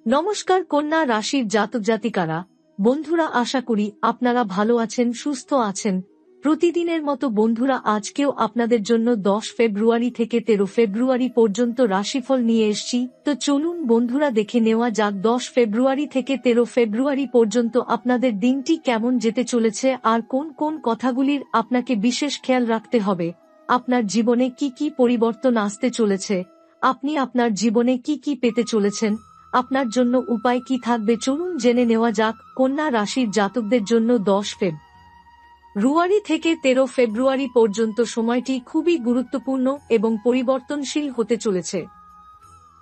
নমস্কার কন্যা রাশির জাতক জাতিকারা, বন্ধুরা, আশা করি আপনারা ভালো আছেন, সুস্থ আছেন। প্রতিদিনের মতো বন্ধুরা, আজকেও আপনাদের জন্য 10 ফেব্রুয়ারি থেকে 13 ফেব্রুয়ারি পর্যন্ত রাশিফল নিয়ে এসেছি। তো চলুন বন্ধুরা, দেখে নেওয়া যাক 10 ফেব্রুয়ারি থেকে 13 ফেব্রুয়ারি পর্যন্ত আপনাদের দিনটি কেমন যেতে চলেছে আর কোন কোন কথাগুলির আপনাকে বিশেষ খেয়াল রাখতে হবে। আপনার জীবনে কি কি পরিবর্তন আসতে চলেছে, আপনি আপনার জীবনে কি কি পেতে চলেছেন, আপনার জন্য উপায় কি থাকবে, চলুন জেনে নেওয়া যাক। কন্যা রাশির জাতকদের জন্য 10 ফেব্রুয়ারি থেকে 13 ফেব্রুয়ারি পর্যন্ত সময়টি খুবই গুরুত্বপূর্ণ এবং পরিবর্তনশীল হতে চলেছে।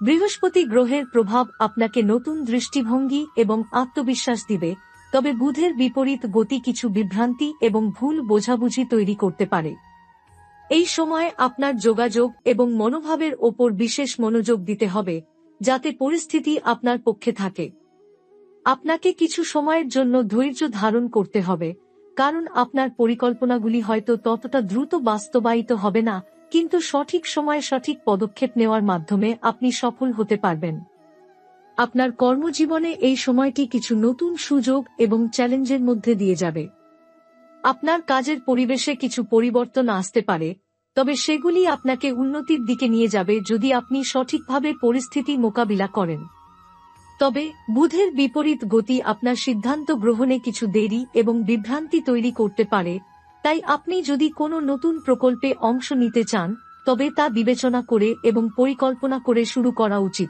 বৃহস্পতি গ্রহের প্রভাব আপনাকে নতুন দৃষ্টিভঙ্গি এবং আত্মবিশ্বাস দিবে, তবে বুধের বিপরীত গতি কিছু বিভ্রান্তি এবং ভুল বোঝাবুঝি তৈরি করতে পারে। এই সময় আপনার যোগাযোগ এবং মনোভাবের ওপর বিশেষ মনোযোগ দিতে হবে, যাতে পরিস্থিতি আপনার পক্ষে থাকে। আপনাকে কিছু সময়ের জন্য ধৈর্য ধারণ করতে হবে, কারণ আপনার পরিকল্পনাগুলি হয়তো ততটা দ্রুত বাস্তবায়িত হবে না, কিন্তু সঠিক সময়ে সঠিক পদক্ষেপ নেওয়ার মাধ্যমে আপনি সফল হতে পারবেন। আপনার কর্মজীবনে এই সময়টি কিছু নতুন সুযোগ এবং চ্যালেঞ্জের মধ্যে দিয়ে যাবে। আপনার কাজের পরিবেশে কিছু পরিবর্তন আসতে পারে, তবে সেগুলি আপনাকে উন্নতির দিকে নিয়ে যাবে যদি আপনি সঠিকভাবে পরিস্থিতি মোকাবিলা করেন। তবে বুধের বিপরীত গতি আপনার সিদ্ধান্ত গ্রহণে কিছু দেরি এবং বিভ্রান্তি তৈরি করতে পারে, তাই আপনি যদি কোনো নতুন প্রকল্পে অংশ নিতে চান, তবে তা বিবেচনা করে এবং পরিকল্পনা করে শুরু করা উচিত।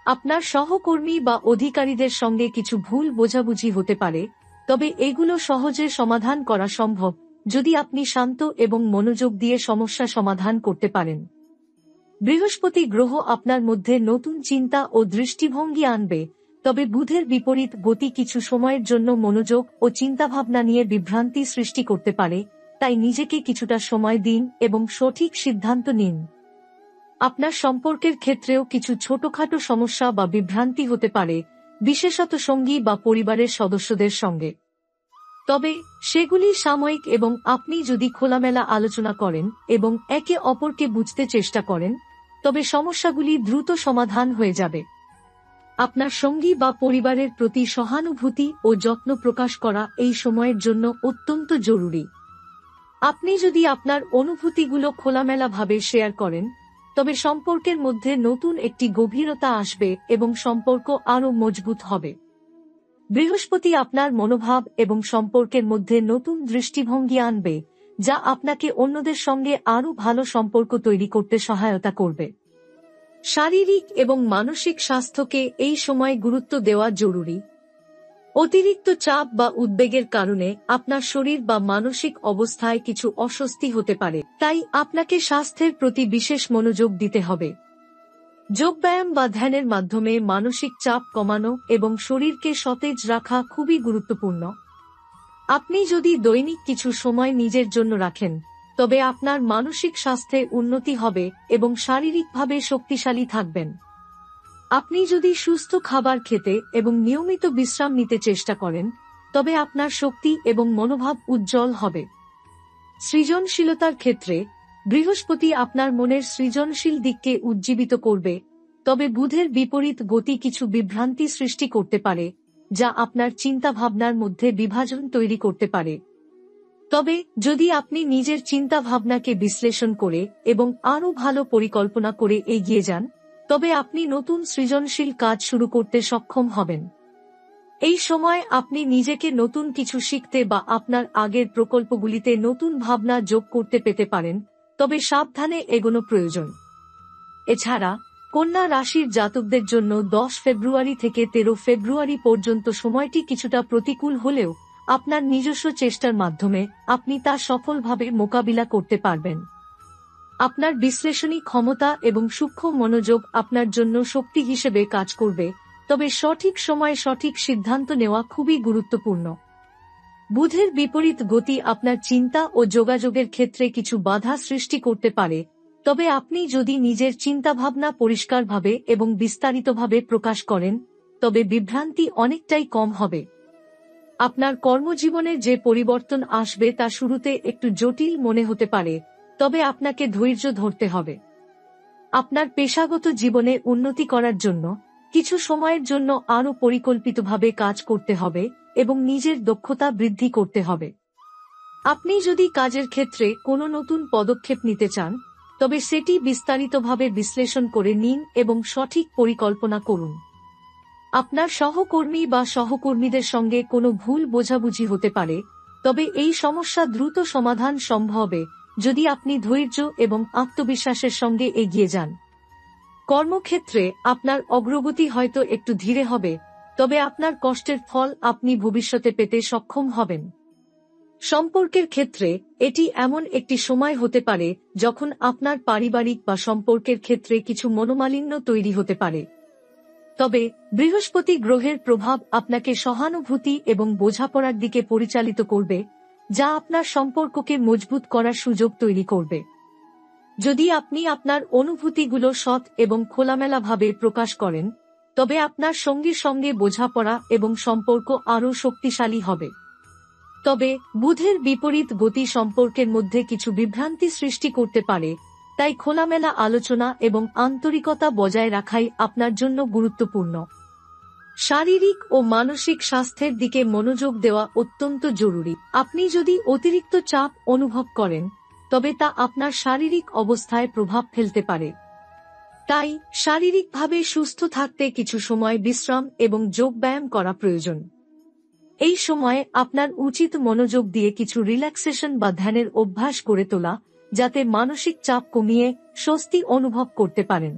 আপনার সহকর্মী বা অধিকারীদের সঙ্গে কিছু ভুল বোঝাবুঝি হতে পারে, তবে এগুলো সহজে সমাধান করা সম্ভব যদি আপনি শান্ত এবং মনোযোগ দিয়ে সমস্যা সমাধান করতে পারেন। বৃহস্পতি গ্রহ আপনার মধ্যে নতুন চিন্তা ও দৃষ্টিভঙ্গি আনবে, তবে বুধের বিপরীত গতি কিছু সময়ের জন্য মনোযোগ ও চিন্তাভাবনা নিয়ে বিভ্রান্তি সৃষ্টি করতে পারে, তাই নিজেকে কিছুটা সময় দিন এবং সঠিক সিদ্ধান্ত নিন। আপনার সম্পর্কের ক্ষেত্রেও কিছু ছোটখাটো সমস্যা বা বিভ্রান্তি হতে পারে, বিশেষত সঙ্গী বা পরিবারের সদস্যদের সঙ্গে। তবে সেগুলি সাময়িক এবং আপনি যদি খোলামেলা আলোচনা করেন এবং একে অপরকে বুঝতে চেষ্টা করেন, তবে সমস্যাগুলি দ্রুত সমাধান হয়ে যাবে। আপনার সঙ্গী বা পরিবারের প্রতি সহানুভূতি ও যত্ন প্রকাশ করা এই সময়ের জন্য অত্যন্ত জরুরি। আপনি যদি আপনার অনুভূতিগুলো খোলামেলাভাবে শেয়ার করেন, তবে সম্পর্কের মধ্যে নতুন একটি গভীরতা আসবে এবং সম্পর্ক আরও মজবুত হবে। বৃহস্পতি আপনার মনোভাব এবং সম্পর্কের মধ্যে নতুন দৃষ্টিভঙ্গি আনবে, যা আপনাকে অন্যদের সঙ্গে আরও ভালো সম্পর্ক তৈরি করতে সহায়তা করবে। শারীরিক এবং মানসিক স্বাস্থ্যকে এই সময় গুরুত্ব দেওয়া জরুরি। অতিরিক্ত চাপ বা উদ্বেগের কারণে আপনার শরীর বা মানসিক অবস্থায় কিছু অস্বস্তি হতে পারে, তাই আপনাকে স্বাস্থ্যের প্রতি বিশেষ মনোযোগ দিতে হবে। যোগব্যায়াম বা ধ্যানের মাধ্যমে মানসিক চাপ কমানো এবং শরীরকে সতেজ রাখা খুবই গুরুত্বপূর্ণ। আপনি যদি দৈনিক কিছু সময় নিজের জন্য রাখেন, তবে আপনার মানসিক স্বাস্থ্যে উন্নতি হবে এবং শারীরিকভাবে শক্তিশালী থাকবেন। আপনি যদি সুস্থ খাবার খেতে এবং নিয়মিত বিশ্রাম নিতে চেষ্টা করেন, তবে আপনার শক্তি এবং মনোভাব উজ্জ্বল হবে। সৃজনশীলতার ক্ষেত্রে বৃহস্পতি আপনার মনের সৃজনশীল দিককে উজ্জীবিত করবে, তবে বুধের বিপরীত গতি কিছু বিভ্রান্তি সৃষ্টি করতে পারে, যা আপনার চিন্তাভাবনার মধ্যে বিভাজন তৈরি করতে পারে। তবে যদি আপনি নিজের চিন্তাভাবনাকে বিশ্লেষণ করে এবং আরও ভালো পরিকল্পনা করে এগিয়ে যান, তবে আপনি নতুন সৃজনশীল কাজ শুরু করতে সক্ষম হবেন। এই সময় আপনি নিজেকে নতুন কিছু শিখতে বা আপনার আগের প্রকল্পগুলিতে নতুন ভাবনা যোগ করতে পেতে পারেন, তবে সাবধানে এগোনো প্রয়োজন। এছাড়া কন্যা রাশির জাতকদের জন্য 10 ফেব্রুয়ারি থেকে 13 ফেব্রুয়ারি পর্যন্ত সময়টি কিছুটা প্রতিকূল হলেও আপনার নিজস্ব চেষ্টার মাধ্যমে আপনি তা সফলভাবে মোকাবিলা করতে পারবেন। আপনার বিশ্লেষণী ক্ষমতা এবং সূক্ষ্ম মনোযোগ আপনার জন্য শক্তি হিসেবে কাজ করবে, তবে সঠিক সময়ে সঠিক সিদ্ধান্ত নেওয়া খুবই গুরুত্বপূর্ণ। বুধের বিপরীত গতি আপনার চিন্তা ও যোগাযোগের ক্ষেত্রে কিছু বাধা সৃষ্টি করতে পারে, তবে আপনি যদি নিজের চিন্তাভাবনা পরিষ্কারভাবে এবং বিস্তারিতভাবে প্রকাশ করেন, তবে বিভ্রান্তি অনেকটাই কম হবে। আপনার কর্মজীবনে যে পরিবর্তন আসবে তা শুরুতে একটু জটিল মনে হতে পারে, তবে আপনাকে ধৈর্য ধরতে হবে। আপনার পেশাগত জীবনে উন্নতি করার জন্য কিছু সময়ের জন্য আরও পরিকল্পিতভাবে কাজ করতে হবে এবং নিজের দক্ষতা বৃদ্ধি করতে হবে। আপনি যদি কাজের ক্ষেত্রে কোনো নতুন পদক্ষেপ নিতে চান, তবে সেটি বিস্তারিতভাবে বিশ্লেষণ করে নিন এবং সঠিক পরিকল্পনা করুন। আপনার সহকর্মী বা সহকর্মীদের সঙ্গে কোনো ভুল বোঝাবুঝি হতে পারে, তবে এই সমস্যা দ্রুত সমাধান সম্ভব যদি আপনি ধৈর্য এবং আত্মবিশ্বাসের সঙ্গে এগিয়ে যান। কর্মক্ষেত্রে আপনার অগ্রগতি হয়তো একটু ধীরে হবে, তবে আপনার কষ্টের ফল আপনি ভবিষ্যতে পেতে সক্ষম হবেন। সম্পর্কের ক্ষেত্রে এটি এমন একটি সময় হতে পারে যখন আপনার পারিবারিক বা সম্পর্কের ক্ষেত্রে কিছু মনোমালিন্য তৈরি হতে পারে। তবে বৃহস্পতি গ্রহের প্রভাব আপনাকে সহানুভূতি এবং বোঝাপড়ার দিকে পরিচালিত করবে, যা আপনার সম্পর্ককে মজবুত করার সুযোগ তৈরি করবে। যদি আপনি আপনার অনুভূতিগুলো সৎ এবং খোলামেলাভাবে প্রকাশ করেন, তবে আপনার সঙ্গীর সঙ্গে বোঝাপড়া এবং সম্পর্ক আরও শক্তিশালী হবে। তবে বুধের বিপরীত গতি সম্পর্কের মধ্যে কিছু বিভ্রান্তি সৃষ্টি করতে পারে, তাই খোলামেলা আলোচনা এবং আন্তরিকতা বজায় রাখাই আপনার জন্য গুরুত্বপূর্ণ। শারীরিক ও মানসিক স্বাস্থ্যের দিকে মনোযোগ দেওয়া অত্যন্ত জরুরি। আপনি যদি অতিরিক্ত চাপ অনুভব করেন, তবে তা আপনার শারীরিক অবস্থায় প্রভাব ফেলতে পারে। তাই শারীরিকভাবে সুস্থ থাকতে কিছু সময় বিশ্রাম এবং যোগব্যায়াম করা প্রয়োজন। এই সময়ে আপনার উচিত মনোযোগ দিয়ে কিছু রিল্যাক্সেশন বা ধ্যানের অভ্যাস গড়ে তোলা, যাতে মানসিক চাপ কমিয়ে স্বস্তি অনুভব করতে পারেন।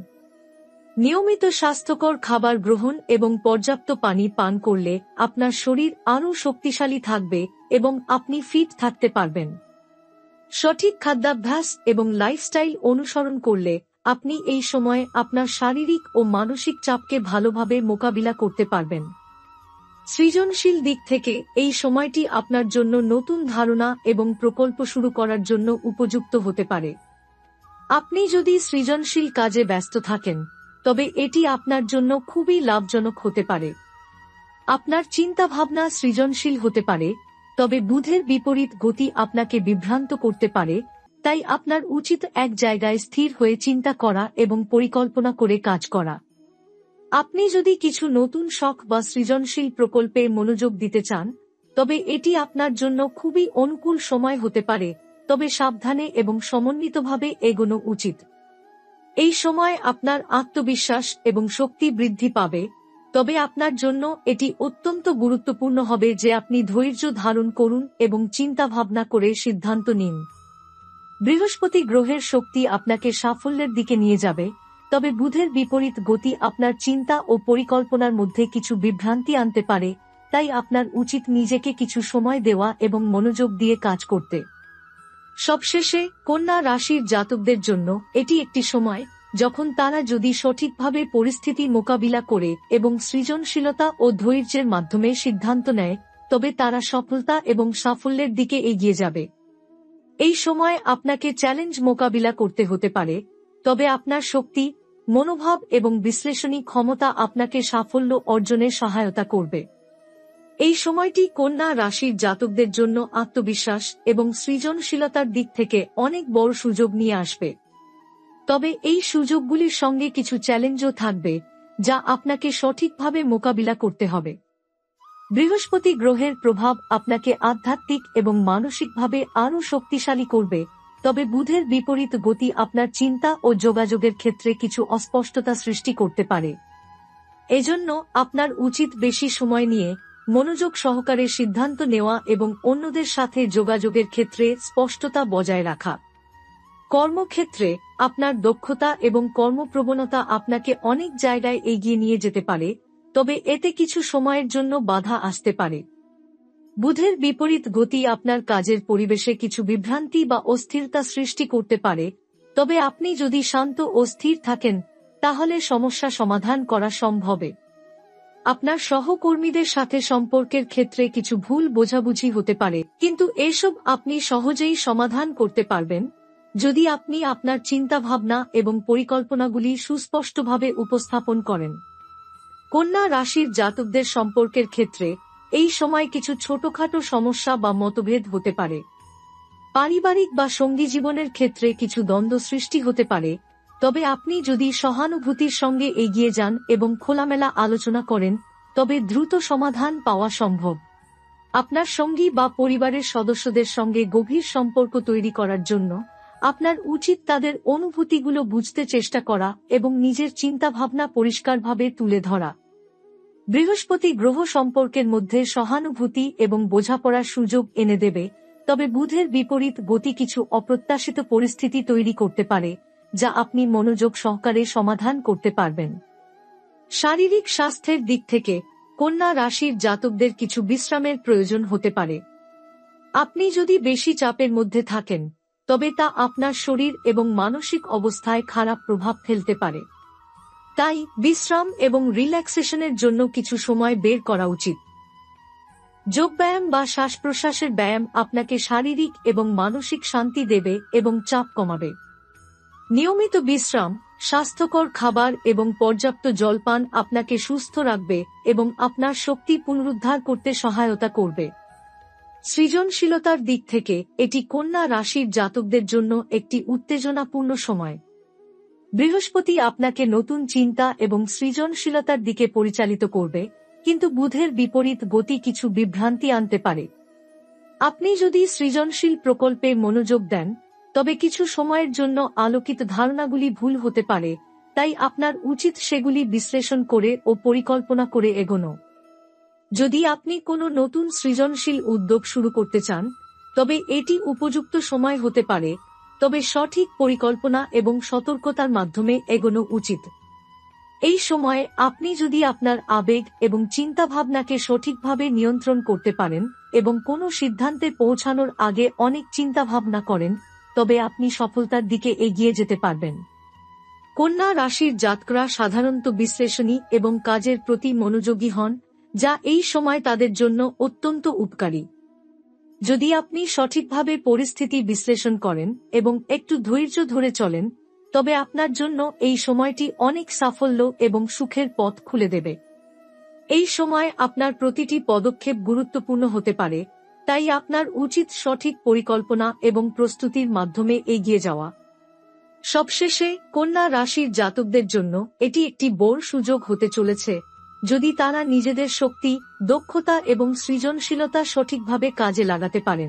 নিয়মিত স্বাস্থ্যকর খাবার গ্রহণ এবং পর্যাপ্ত পানি পান করলে আপনার শরীর আরও শক্তিশালী থাকবে এবং আপনি ফিট থাকতে পারবেন। সঠিক খাদ্যাভ্যাস এবং লাইফস্টাইল অনুসরণ করলে আপনি এই সময়ে আপনার শারীরিক ও মানসিক চাপকে ভালোভাবে মোকাবিলা করতে পারবেন। সৃজনশীল দিক থেকে এই সময়টি আপনার জন্য নতুন ধারণা এবং প্রকল্প শুরু করার জন্য উপযুক্ত হতে পারে। আপনি যদি সৃজনশীল কাজে ব্যস্ত থাকেন, তবে এটি আপনার জন্য খুবই লাভজনক হতে পারে। আপনার চিন্তাভাবনা সৃজনশীল হতে পারে, তবে বুধের বিপরীত গতি আপনাকে বিভ্রান্ত করতে পারে, তাই আপনার উচিত এক জায়গায় স্থির হয়ে চিন্তা করা এবং পরিকল্পনা করে কাজ করা। আপনি যদি কিছু নতুন শখ বা সৃজনশীল প্রকল্পে মনোযোগ দিতে চান, তবে এটি আপনার জন্য খুবই অনুকূল সময় হতে পারে, তবে সাবধানে এবং সমন্বিতভাবে এগোনো উচিত। এই সময় আপনার আত্মবিশ্বাস এবং শক্তি বৃদ্ধি পাবে, তবে আপনার জন্য এটি অত্যন্ত গুরুত্বপূর্ণ হবে যে আপনি ধৈর্য ধারণ করুন এবং চিন্তা ভাবনা করে সিদ্ধান্ত নিন। বৃহস্পতি গ্রহের শক্তি আপনাকে সাফল্যের দিকে নিয়ে যাবে, তবে বুধের বিপরীত গতি আপনার চিন্তা ও পরিকল্পনার মধ্যে কিছু বিভ্রান্তি আনতে পারে, তাই আপনার উচিত নিজেকে কিছু সময় দেওয়া এবং মনোযোগ দিয়ে কাজ করতে। সবশেষে কন্যা রাশির জাতকদের জন্য এটি একটি সময় যখন তারা যদি সঠিকভাবে পরিস্থিতি মোকাবিলা করে এবং সৃজনশীলতা ও ধৈর্যের মাধ্যমে সিদ্ধান্ত নেয়, তবে তারা সফলতা এবং সাফল্যের দিকে এগিয়ে যাবে। এই সময় আপনাকে চ্যালেঞ্জ মোকাবিলা করতে হতে পারে, তবে আপনার শক্তি, মনোভাব এবং বিশ্লেষণী ক্ষমতা আপনাকে সাফল্য অর্জনে সহায়তা করবে। এই সময়টি কন্যা রাশির জাতকদের জন্য আত্মবিশ্বাস এবং সৃজনশীলতার দিক থেকে অনেক বড় সুযোগ নিয়ে আসবে। তবে এই সুযোগগুলির সঙ্গে কিছু চ্যালেঞ্জও থাকবে, যা আপনাকে সঠিকভাবে মোকাবিলা করতে হবে। বৃহস্পতি গ্রহের প্রভাব আপনাকে আধ্যাত্মিক এবং মানসিকভাবে আরও শক্তিশালী করবে, তবে বুধের বিপরীত গতি আপনার চিন্তা ও যোগাযোগের ক্ষেত্রে কিছু অস্পষ্টতা সৃষ্টি করতে পারে। এজন্য আপনার উচিত বেশি সময় নিয়ে মনোযোগ সহকারে সিদ্ধান্ত নেওয়া এবং অন্যদের সাথে যোগাযোগের ক্ষেত্রে স্পষ্টতা বজায় রাখা। কর্মক্ষেত্রে আপনার দক্ষতা এবং কর্মপ্রবণতা আপনাকে অনেক জায়গায় এগিয়ে নিয়ে যেতে পারে, তবে এতে কিছু সময়ের জন্য বাধা আসতে পারে। বুধের বিপরীত গতি আপনার কাজের পরিবেশে কিছু বিভ্রান্তি বা অস্থিরতা সৃষ্টি করতে পারে, তবে আপনি যদি শান্ত ও স্থির থাকেন, তাহলে সমস্যা সমাধান করা সম্ভব। আপনার সহকর্মীদের সাথে সম্পর্কের ক্ষেত্রে কিছু ভুল বোঝাবুঝি হতে পারে, কিন্তু এসব আপনি সহজেই সমাধান করতে পারবেন যদি আপনি আপনার চিন্তাভাবনা এবং পরিকল্পনাগুলি সুস্পষ্টভাবে উপস্থাপন করেন। কন্যা রাশির জাতকদের সম্পর্কের ক্ষেত্রে এই সময় কিছু ছোটখাটো সমস্যা বা মতভেদ হতে পারে। পারিবারিক বা সঙ্গী জীবনের ক্ষেত্রে কিছু দ্বন্দ্ব সৃষ্টি হতে পারে, তবে আপনি যদি সহানুভূতির সঙ্গে এগিয়ে যান এবং খোলামেলা আলোচনা করেন, তবে দ্রুত সমাধান পাওয়া সম্ভব। আপনার সঙ্গী বা পরিবারের সদস্যদের সঙ্গে গভীর সম্পর্ক তৈরি করার জন্য আপনার উচিত তাদের অনুভূতিগুলো বুঝতে চেষ্টা করা এবং নিজের চিন্তাভাবনা পরিষ্কারভাবে তুলে ধরা। বৃহস্পতি গ্রহ সম্পর্কের মধ্যে সহানুভূতি এবং বোঝাপড়ার সুযোগ এনে দেবে, তবে বুধের বিপরীত গতি কিছু অপ্রত্যাশিত পরিস্থিতি তৈরি করতে পারে, যা আপনি মনোযোগ সহকারে সমাধান করতে পারবেন। শারীরিক স্বাস্থ্যের দিক থেকে কন্যা রাশির জাতকদের কিছু বিশ্রামের প্রয়োজন হতে পারে। আপনি যদি বেশি চাপের মধ্যে থাকেন, তবে তা আপনার শরীর এবং মানসিক অবস্থায় খারাপ প্রভাব ফেলতে পারে। তাই বিশ্রাম এবং রিল্যাক্সেশনের জন্য কিছু সময় বের করা উচিত। যোগব্যায়াম বা শ্বাস প্রশ্বাসের ব্যায়াম আপনাকে শারীরিক এবং মানসিক শান্তি দেবে এবং চাপ কমাবে। নিয়মিত বিশ্রাম, স্বাস্থ্যকর খাবার এবং পর্যাপ্ত জলপান আপনাকে সুস্থ রাখবে এবং আপনার শক্তি পুনরুদ্ধার করতে সহায়তা করবে। সৃজনশীলতার দিক থেকে এটি কন্যা রাশির জাতকদের জন্য একটি উত্তেজনাপূর্ণ সময়। বৃহস্পতি আপনাকে নতুন চিন্তা এবং সৃজনশীলতার দিকে পরিচালিত করবে, কিন্তু বুধের বিপরীত গতি কিছু বিভ্রান্তি আনতে পারে। আপনি যদি সৃজনশীল প্রকল্পে মনোযোগ দেন, তবে কিছু সময়ের জন্য আলোকিত ধারণাগুলি ভুল হতে পারে, তাই আপনার উচিত সেগুলি বিশ্লেষণ করে ও পরিকল্পনা করে এগোনো। যদি আপনি কোনো নতুন সৃজনশীল উদ্যোগ শুরু করতে চান, তবে এটি উপযুক্ত সময় হতে পারে, তবে সঠিক পরিকল্পনা এবং সতর্কতার মাধ্যমে এগোনো উচিত। এই সময়ে আপনি যদি আপনার আবেগ এবং চিন্তাভাবনাকে সঠিকভাবে নিয়ন্ত্রণ করতে পারেন এবং কোনো সিদ্ধান্তে পৌঁছানোর আগে অনেক চিন্তাভাবনা করেন, তবে আপনি সফলতার দিকে এগিয়ে যেতে পারবেন। কন্যা রাশির জাতকরা সাধারণত বিশ্লেষণী এবং কাজের প্রতি মনোযোগী হন, যা এই সময় তাদের জন্য অত্যন্ত উপকারী। যদি আপনি সঠিকভাবে পরিস্থিতি বিশ্লেষণ করেন এবং একটু ধৈর্য ধরে চলেন, তবে আপনার জন্য এই সময়টি অনেক সাফল্য এবং সুখের পথ খুলে দেবে। এই সময় আপনার প্রতিটি পদক্ষেপ গুরুত্বপূর্ণ হতে পারে, তাই আপনার উচিত সঠিক পরিকল্পনা এবং প্রস্তুতির মাধ্যমে এগিয়ে যাওয়া। সবশেষে কন্যা রাশির জাতকদের জন্য এটি একটি বড় সুযোগ হতে চলেছে, যদি তারা নিজেদের শক্তি, দক্ষতা এবং সৃজনশীলতা সঠিকভাবে কাজে লাগাতে পারেন।